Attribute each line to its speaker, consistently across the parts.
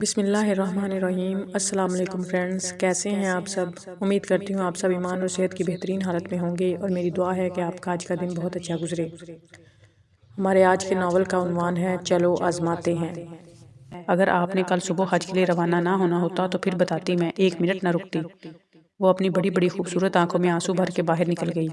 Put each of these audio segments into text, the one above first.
Speaker 1: بسم اللہ الرحمن الرحیم۔ السلام علیکم فرینڈز، کیسے ہیں آپ سب؟ امید کرتی ہوں آپ سب ایمان اور صحت کی بہترین حالت میں ہوں گے، اور میری دعا ہے کہ آپ کا آج کا دن بہت اچھا گزرے۔ ہمارے آج کے ناول کا عنوان ہے چلو آزماتے ہیں۔ اگر آپ نے کل صبح حج کے لیے روانہ نہ ہونا ہوتا تو پھر بتاتی، میں 1 منٹ نہ رکتی۔ وہ اپنی بڑی بڑی خوبصورت آنکھوں میں آنسو بھر کے باہر نکل گئی۔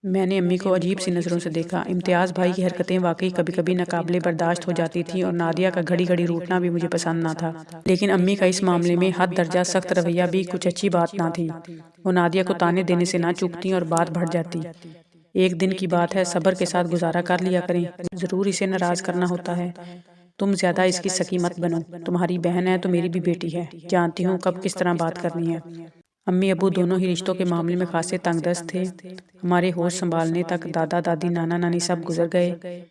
Speaker 1: میں نے امی کو عجیب سی نظروں سے دیکھا۔ امتیاز بھائی کی حرکتیں واقعی کبھی کبھی ناقابل برداشت ہو جاتی تھیں، اور نادیہ کا گھڑی گھڑی روٹنا بھی مجھے پسند نہ تھا، لیکن امی کا اس معاملے میں حد درجہ سخت رویہ بھی کچھ اچھی بات نہ تھی۔ وہ نادیہ کو تانے دینے سے نہ چوکتی اور بات بڑھ جاتی۔ ایک دن کی بات ہے، صبر کے ساتھ گزارا کر لیا کریں، ضرور اسے ناراض کرنا ہوتا ہے۔ تم زیادہ اس کی سکی مت بنو، تمہاری بہن ہے تو میری بھی بیٹی ہے، جانتی ہوں کب کس طرح بات کرنی ہے۔ امی ابو دونوں ہی رشتوں کے معاملے میں خاصے تنگ دست تھے۔ ہمارے ہوش سنبھالنے تک دادا دادی نانا نانی سب گزر گئے۔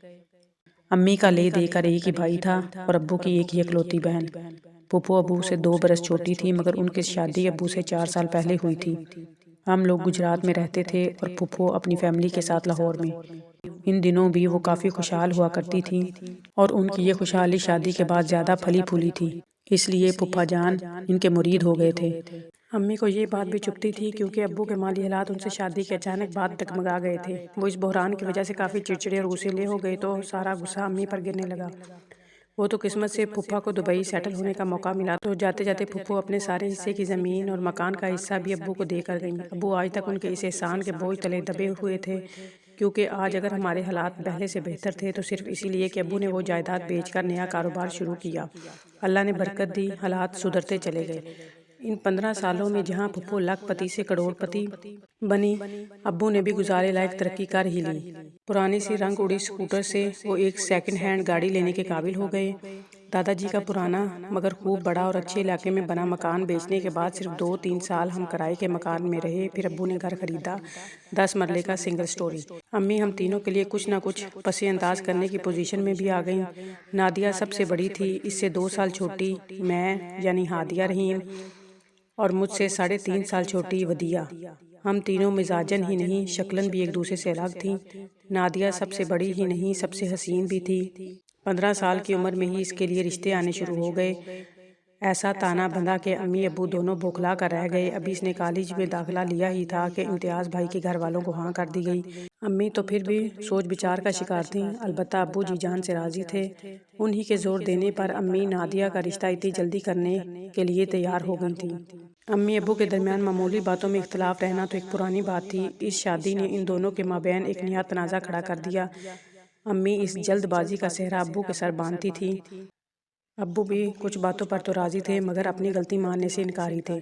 Speaker 1: امی کا لے دے کر ایک ہی بھائی تھا، اور ابو کی ایک ہی اکلوتی بہن۔ پھوپھو ابو سے 2 برس چھوٹی تھی، مگر ان کی شادی ابو سے 4 سال پہلے ہوئی تھی۔ ہم لوگ گجرات میں رہتے تھے اور پھوپھو اپنی فیملی کے ساتھ لاہور میں۔ ان دنوں بھی وہ کافی خوشحال ہوا کرتی تھیں، اور ان کی یہ خوشحالی شادی کے بعد زیادہ پھلی پھولی تھی، اس لیے پھپھا جان ان کے مرید ہو گئے تھے۔ امی کو یہ بات بھی چبھتی تھی کیونکہ ابو کے مالی حالات ان سے شادی کے اچانک بعد ڈگمگا گئے تھے۔ وہ اس بحران کی وجہ سے کافی چڑچڑے اور غصے ہو گئے، تو سارا غصہ امی پر گرنے لگا۔ وہ تو قسمت سے پھپھا کو دبئی سیٹل ہونے کا موقع ملا، تو جاتے جاتے پھپھو اپنے سارے حصے کی زمین اور مکان کا حصہ بھی ابو کو دے کر گئیں۔ ابو آج تک ان کے اس احسان کے بوجھ تلے دبے ہوئے تھے، کیونکہ آج اگر ہمارے حالات پہلے سے بہتر تھے تو صرف اسی لیے کہ ابو نے وہ جائیداد بیچ کر نیا کاروبار شروع کیا۔ اللہ نے برکت دی، حالات سدھرتے چلے گئے۔ ان 15 سالوں میں جہاں پھپھو لاکھ پتی سے کروڑ پتی بنی، ابو نے بھی گزارے لائق ترقی کر ہی لی۔ پرانی سی رنگ اڑی سکوٹر سے وہ ایک سیکنڈ ہینڈ گاڑی لینے کے قابل ہو گئے۔ دادا جی کا پرانا مگر خوب بڑا اور اچھے علاقے میں بنا مکان بیچنے کے بعد صرف 2-3 سال ہم کرائے کے مکان میں رہے، پھر ابو نے گھر خریدا، 10 مرلے کا سنگل سٹوری۔ امی ہم تینوں کے لیے کچھ نہ کچھ پس انداز کرنے کی پوزیشن میں بھی آ گئیں۔ نادیہ سب سے بڑی تھی، اس سے 2 سال چھوٹی میں یعنی ہادیہ رحیم، اور مجھ سے 3.5 سال چھوٹی ودیعہ۔ ہم تینوں مزاجن ہی نہیں شکلن بھی ایک دوسرے سے الگ تھیں۔ نادیہ سب سے بڑی ہی نہیں سب سے حسین بھی تھی۔ 15 سال کی عمر میں ہی اس کے لیے رشتے آنے شروع ہو گئے۔ ایسا تانا بندھا کہ امی ابو دونوں بوکھلا کر رہ گئے۔ ابھی اس نے کالج میں داخلہ لیا ہی تھا کہ امتیاز بھائی کے گھر والوں کو ہاں کر دی گئی۔ امی تو پھر بھی سوچ بچار کا شکار تھیں، البتہ ابو جی جان سے راضی تھے۔ انہی کے زور دینے پر امی نادیہ کا رشتہ اتنی جلدی کرنے کے لیے تیار ہو گئی تھیں۔ امی ابو کے درمیان معمولی باتوں میں اختلاف رہنا تو ایک پرانی بات تھی، اس شادی نے ان دونوں کے مابین ایک نیا تنازع کھڑا کر دیا۔ امی اس جلد بازی کا سہرا ابو کے سر باندھتی تھی۔ ابو بھی کچھ باتوں پر تو راضی تھے، مگر اپنی غلطی ماننے سے انکاری تھے،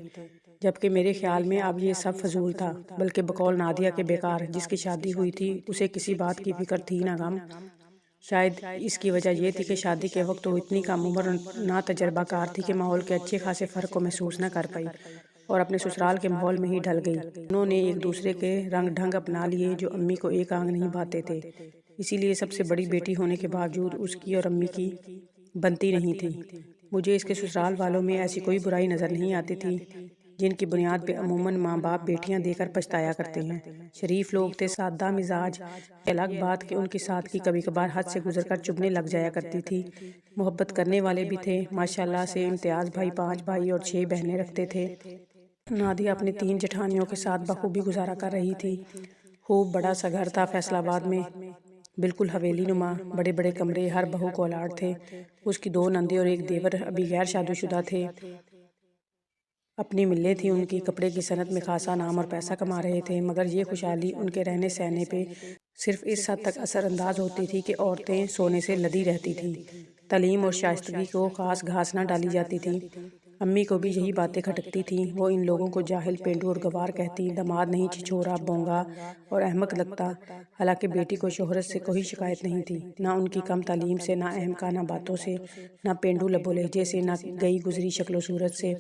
Speaker 1: جبکہ میرے خیال میں اب یہ سب فضول تھا، بلکہ بقول نادیہ کے بیکار۔ جس کی شادی ہوئی تھی اسے کسی بات کی فکر تھی نہ غم۔ شاید اس کی وجہ یہ تھی کہ شادی کے وقت وہ اتنی کم عمر نہ تجربہ کار تھی کہ ماحول کے اچھے خاصے فرق کو محسوس نہ کر پائی، اور اپنے سسرال کے ماحول میں ہی ڈھل گئی۔ انہوں نے ایک دوسرے کے رنگ ڈھنگ اپنا لیے جو امی کو ایک آنگ نہیں بھاتے تھے، اسی لیے سب سے بڑی بیٹی ہونے کے باوجود اس کی اور امی کی بنتی نہیں تھی۔ مجھے اس کے سسرال والوں میں ایسی کوئی برائی نظر نہیں آتی تھی، جن کی بنیاد پہ عموماً ماں باپ بیٹیاں دے کر پچھتایا کرتے ہیں۔ شریف لوگ تھے، سادہ مزاج، یہ الگ بات کہ ان کی سادگی کبھی کبھار حد سے گزر کر چبھنے لگ جایا کرتی تھی۔ محبت کرنے والے بھی تھے۔ ماشاءاللہ سے امتیاز بھائی 5 بھائی اور 6 بہنیں رکھتے تھے۔ نادیہ اپنی 3 جٹھانیوں کے ساتھ بخوبی گزارا کر رہی تھی۔ خوب بڑا سا گھر تھا فیصل آباد میں، بالکل حویلی نما، بڑے بڑے کمرے، ہر بہو کو الاٹ تھے۔ اس کی 2 نندیں اور ایک دیور ابھی غیر شادی شدہ تھے۔ اپنی ملیں تھیں ان کی، کپڑے کی صنعت میں خاصا نام اور پیسہ کما رہے تھے، مگر یہ خوشحالی ان کے رہنے سہنے پہ صرف اس حد تک اثر انداز ہوتی تھی کہ عورتیں سونے سے لدی رہتی تھیں۔ تعلیم اور شائستگی کو خاص گھاس نہ ڈالی جاتی تھی۔ امی کو بھی یہی باتیں کھٹکتی تھیں۔ وہ ان لوگوں کو جاہل، پینڈو اور گوار کہتی، داماد نہیں چھچھورا، بونگا اور احمق لگتا۔ حالانکہ بیٹی کو شہرت سے کوئی شکایت نہیں تھی، نہ ان کی کم تعلیم سے، نہ احمقانہ باتوں سے، نہ پینڈو لب و لہجے سے، نہ گئی گزری شکل و صورت سے۔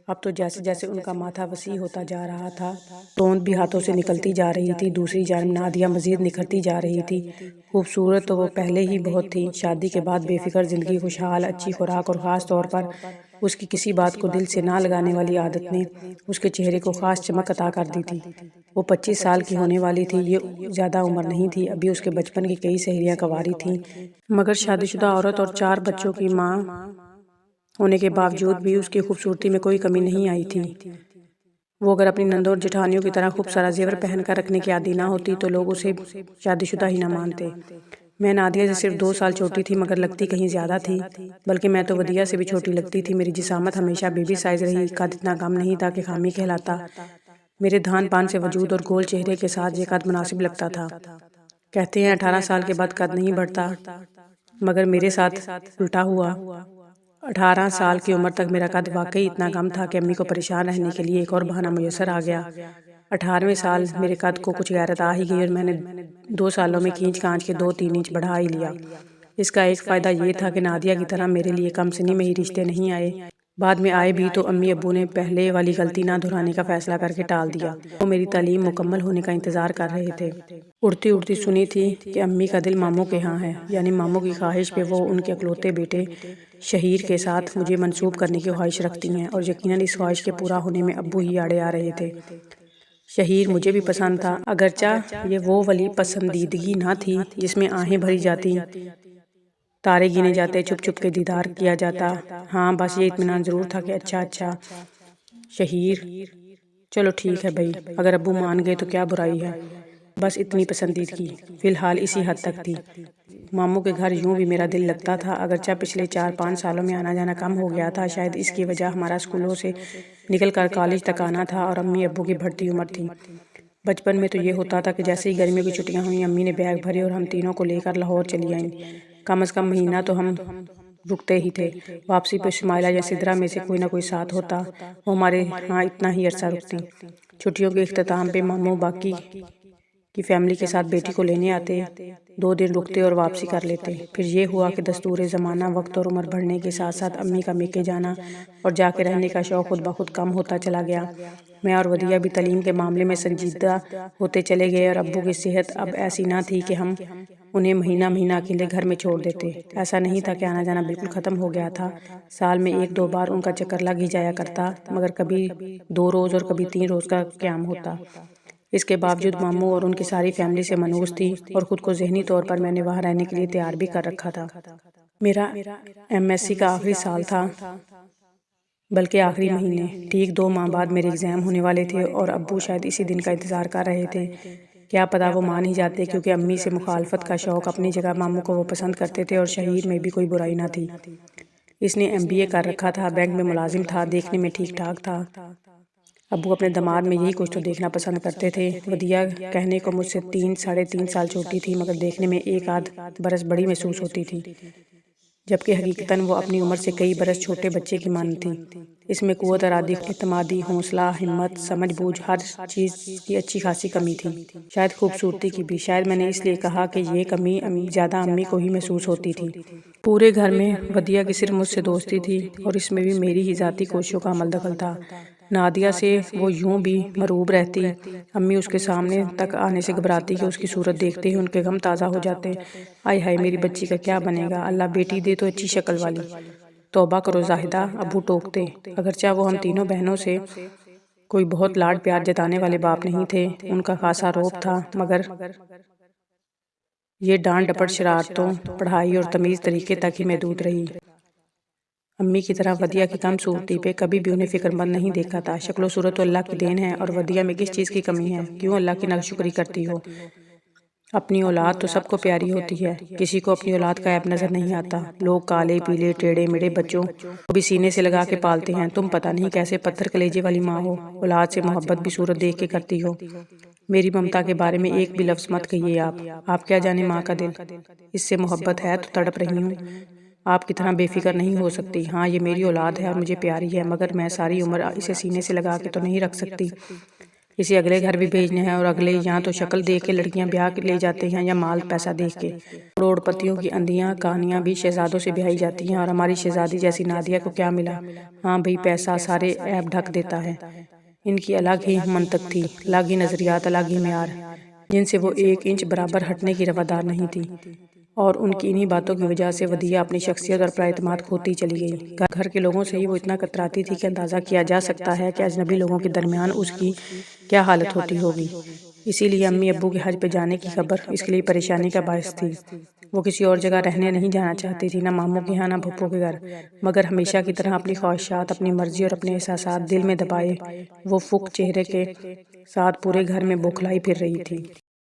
Speaker 1: اب تو جیسے جیسے ان کا ماتھا وسیع ہوتا جا رہا تھا، توند بھی ہاتھوں سے نکلتی جا رہی تھی۔ دوسری جانب نادیہ مزید نکھرتی جا رہی تھی۔ خوبصورت تو وہ پہلے ہی بہت تھی، شادی کے بعد بے فکر زندگی، خوشحال، اچھی خوراک، اور خاص طور پر اس کی کسی بات کو دل سے نہ لگانے والی عادت نے اس کے چہرے کو خاص چمک عطا کر دی تھی۔ وہ 25 سال کی ہونے والی تھی، یہ زیادہ عمر نہیں تھی۔ ابھی اس کے بچپن کی کئی سہیلیاں کنواری تھیں، مگر شادی شدہ عورت اور 4 بچوں کی ماں ہونے کے باوجود بھی اس کی خوبصورتی میں کوئی کمی نہیں آئی تھی۔ وہ اگر اپنی نندوں اور جٹھانیوں کی طرح خوب سارا زیور پہن کر رکھنے کی عادی نہ ہوتی تو لوگ اسے شادی شدہ ہی نہ مانتے۔ میں نادیہ سے صرف 2 سال چھوٹی تھی مگر لگتی کہیں زیادہ تھی، بلکہ میں تو ودیہ سے بھی چھوٹی لگتی تھی۔ میری جسامت ہمیشہ بیبی سائز رہی، قد اتنا کم نہیں تھا کہ خامی کہلاتا۔ میرے دھان پان سے وجود اور گول چہرے کے ساتھ یہ قد مناسب لگتا تھا۔ کہتے ہیں 18 سال کے بعد قد نہیں بڑھتا، مگر میرے ساتھ الٹا ہوا۔ 18 سال کی عمر تک میرا قد واقعی اتنا کم تھا کہ امی کو پریشان رہنے کے لیے ایک اور بہانہ میسر آ گیا۔ 18ویں سال میرے قد کو کچھ غیرت آ ہی گئی اور میں نے 2 سالوں میں کھینچ کھانچ کے 2-3 انچ بڑھا ہی لیا۔ اس کا ایک فائدہ یہ تھا کہ نادیہ کی طرح میرے لیے کم سنی میں ہی رشتے نہیں آئے۔ بعد میں آئے بھی تو امی ابو نے پہلے والی غلطی نہ دہرانے کا فیصلہ کر کے ٹال دیا۔ وہ میری تعلیم مکمل ہونے کا انتظار کر رہے تھے۔ اڑتی اڑتی سنی تھی کہ امی کا دل ماموں کے ہاں ہے، یعنی ماموں کی خواہش پہ وہ ان کے اکلوتے بیٹے شہیر کے ساتھ مجھے منسوب کرنے کی خواہش رکھتی ہیں، اور یقیناً اس خواہش کے پورا ہونے میں ابو ہی آڑے آ رہے تھے۔ شہیر مجھے بھی پسند تھا، اگرچہ یہ وہ والی پسندیدگی نہ تھی جس میں آہیں بھری جاتی، تارے گنے جاتے، چھپ چھپ کے دیدار کیا جاتا۔ ہاں بس یہ اطمینان ضرور تھا کہ اچھا شہیر، چلو ٹھیک ہے بھئی، اگر ابو مان گئے تو کیا برائی ہے۔ بس اتنی پسندیدگی فی الحال اسی حد تک تھی۔ ماموں کے گھر یوں بھی میرا دل لگتا تھا، اگرچہ پچھلے 4-5 سالوں میں آنا جانا کم ہو گیا تھا۔ شاید اس کی وجہ ہمارا اسکولوں سے نکل کر کالج تک آنا تھا اور امی ابو کی بڑھتی عمر تھی۔ بچپن میں تو یہ ہوتا تھا کہ جیسے ہی گرمیوں کی چھٹیاں ہوئیں امی نے بیگ بھرے اور ہم تینوں کو لے کر لاہور چلی آئیں۔ کم از کم مہینہ تو ہم رکتے ہی تھے۔ واپسی پہ شمائلہ یا سدرا میں سے کوئی نہ کوئی ساتھ ہوتا، وہ ہمارے ہاں اتنا ہی عرصہ رکتی۔ چھٹیوں کے اختتام پہ ماموں باقی کی فیملی کے ساتھ بیٹی کو لینے آتے، 2 دن رکتے اور واپسی کر لیتے۔ پھر یہ ہوا کہ دستور زمانہ وقت اور عمر بڑھنے کے ساتھ ساتھ امی کا میکے جانا اور جا کے رہنے کا شوق خود بخود کم ہوتا چلا گیا۔ میں اور ودیہ بھی تعلیم کے معاملے میں سنجیدہ ہوتے چلے گئے اور ابو کی صحت اب ایسی نہ تھی کہ ہم انہیں مہینہ مہینہ اکیلے گھر میں چھوڑ دیتے۔ ایسا نہیں تھا کہ آنا جانا بالکل ختم ہو گیا تھا، سال میں 1-2 بار ان کا چکر لگ ہی جایا کرتا، مگر کبھی 2 روز اور کبھی 3 روز کا قیام ہوتا۔ اس کے باوجود ماموں اور ان کی ساری فیملی سے منحوس تھی اور خود کو ذہنی طور پر میں نے وہاں رہنے کے لیے تیار بھی کر رکھا تھا۔ میرا MSc کا آخری سال تھا، بلکہ آخری مہینے۔ ٹھیک 2 ماہ بعد میرے ایگزام ہونے والے تھے اور ابو شاید اسی دن کا انتظار کر رہے تھے۔ کیا پتہ وہ مان ہی جاتے، کیونکہ امی سے مخالفت کا شوق اپنی جگہ ماموں کو وہ پسند کرتے تھے اور شہیر میں بھی کوئی برائی نہ تھی۔ اس نے MBA کر رکھا تھا، بینک میں ملازم تھا، دیکھنے میں ٹھیک ٹھاک تھا۔ ابو اپنے داماد میں یہی کچھ تو دیکھنا پسند کرتے تھے۔ ودیہ کہنے کو مجھ سے 3-3.5 سال چھوٹی تھی، مگر دیکھنے میں 1-8 برس بڑی محسوس ہوتی تھی، جبکہ حقیقتاً وہ اپنی عمر سے کئی برس چھوٹے بچے کی مانند تھی۔ اس میں قوت ارادی، اعتمادی، حوصلہ، ہمت، سمجھ بوجھ، ہر چیز کی اچھی خاصی کمی تھی۔ شاید خوبصورتی کی بھی، شاید میں نے اس لیے کہا کہ یہ کمی زیادہ امی کو ہی محسوس ہوتی تھی۔ پورے گھر میں ودیہ کی صرف مجھ سے دوستی تھی اور اس میں بھی میری ہی ذاتی کوششوں کا عمل دخل تھا۔ نادیہ سے وہ یوں بھی مرعوب رہتی، امی اس کے سامنے تک آنے سے گھبراتی کہ اس کی صورت دیکھتے ہی ان کے غم تازہ ہو جاتے۔ آئے ہائے میری بچی کا کیا بنے گا، اللہ بیٹی دے تو اچھی شکل والی۔ توبہ کرو زاہدہ، ابو ٹوکتے۔ اگرچہ وہ ہم تینوں بہنوں سے کوئی بہت لاڈ پیار جتانے والے باپ نہیں تھے، ان کا خاصا رعب تھا، مگر یہ ڈانٹ ڈپٹ شرارتوں، پڑھائی اور تمیز طریقے تک ہی محدود رہی۔ امی کی طرح ودیہ کی کم صورتی پہ کبھی بھی انہیں فکر مند نہیں دیکھا تھا۔ شکل و صورت تو اللہ کی دین ہے، اور ودیہ میں کس چیز کی کمی ہے؟ کیوں اللہ کی ناشکری کرتی ہو؟ اپنی اولاد تو سب کو پیاری ہوتی ہے، کسی کو اپنی اولاد کا عیب نظر نہیں آتا۔ لوگ کالے پیلے ٹیڑھے میڑھے بچوں کو بھی سینے سے لگا کے پالتے ہیں، تم پتہ نہیں کیسے پتھر کلیجے والی ماں ہو، اولاد سے محبت بھی صورت دیکھ کے کرتی ہو۔ میری ممتا کے بارے میں ایک بھی لفظ مت کہیے آپ کیا جانے ماں کا دل، اس سے محبت ہے تو تڑپ رہی ہوں۔ آپ کی طرح بے فکر نہیں ہو سکتی۔ ہاں یہ میری اولاد ہے اور مجھے پیاری ہے، مگر میں ساری عمر اسے سینے سے لگا کے تو نہیں رکھ سکتی۔ اسے اگلے گھر بھی بھیجنا ہے، اور اگلے یہاں تو شکل دیکھ کے لڑکیاں بیاہ لے جاتے ہیں یا مال پیسہ دیکھ کے۔ کروڑ پتیوں کی اندھیاں کہانیاں بھی شہزادوں سے بیائی جاتی ہیں، اور ہماری شہزادی جیسی نادیہ کو کیا ملا؟ ہاں بھئی پیسہ سارے عیب ڈھک دیتا ہے۔ ان کی الگ ہی منطق تھی، الگ ہی نظریات، الگ ہی معیار، جن سے وہ 1 انچ برابر ہٹنے کی روادار نہیں تھی۔ اور ان کی انہی باتوں کی وجہ سے ودیہ اپنی شخصیت اور پر اعتماد کھوتی چلی گئی۔ گھر کے لوگوں سے ہی وہ اتنا کتراتی تھی کہ اندازہ کیا جا سکتا ہے کہ اجنبی لوگوں کے درمیان اس کی کیا حالت ہوتی ہوگی۔ اسی لیے امی ابو کے حج پہ جانے کی خبر اس کے لیے پریشانی کا باعث تھی۔ وہ کسی اور جگہ رہنے نہیں جانا چاہتی تھی، نہ ماموں کے یہاں نہ پھپھو کے گھر، مگر ہمیشہ کی طرح اپنی خواہشات، اپنی مرضی اور اپنے احساسات دل میں دبائے وہ فک چہرے کے ساتھ پورے گھر میں بوکھلائی پھر رہی تھی۔